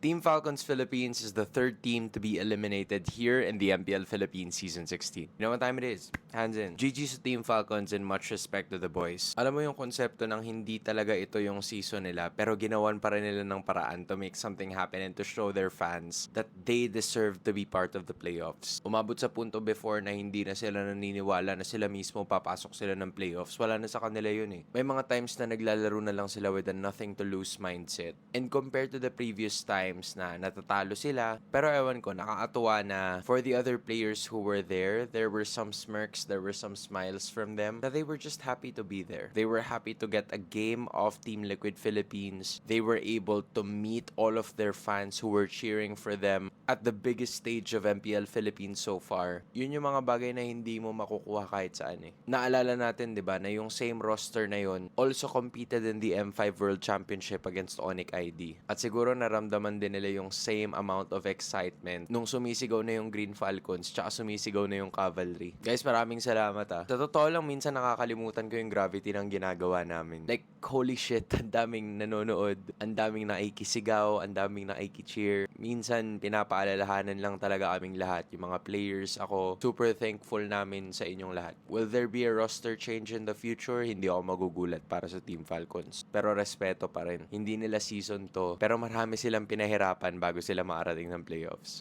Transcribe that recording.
Team Falcons Philippines is the third team to be eliminated here in the MPL Philippines Season 16. You know what time it is? Hands in. GG sa Team Falcons and much respect to the boys. Alam mo yung konsepto ng hindi talaga ito yung season nila pero ginawan pa rin nila ng paraan to make something happen and to show their fans that they deserve to be part of the playoffs. Umabot sa punto before na hindi na sila naniniwala na sila mismo papasok sila ng playoffs. Wala na sa kanila yun eh. May mga times na naglalaro na lang sila with a nothing to lose mindset. And compared to the previous times na natatalo sila, pero ewan ko, nakakatuwa na for the other players who were there were some smirks, there were some smiles from them, that they were just happy to be there. They were happy to get a game of Team Liquid Philippines. They were able to meet all of their fans who were cheering for them at the biggest stage of MPL Philippines so far. Yun yung mga bagay na hindi mo makukuha kahit saan eh. Naalala natin, di ba, na yung same roster na yun also competed in the M5 World Championship against Onyx ID. At siguro naramdaman din nila yung same amount of excitement nung sumisigaw na yung Green Falcons tsaka sumisigaw na yung Cavalry. Guys, maraming salamat ah. Sa totoo lang, minsan nakakalimutan ko yung gravity ng ginagawa namin. Like, holy shit, ang daming nanonood, ang daming nakikisigaw, ang daming nakikicheer. Minsan, pinapaalalahanan lang talaga kaming lahat, yung mga players. Ako, super thankful namin sa inyong lahat. Will there be a roster change in the future? Hindi ako magugulat para sa Team Falcons. Pero respeto pa rin. Hindi nila season to, pero marami silang pinahirapan bago sila makarating ng playoffs.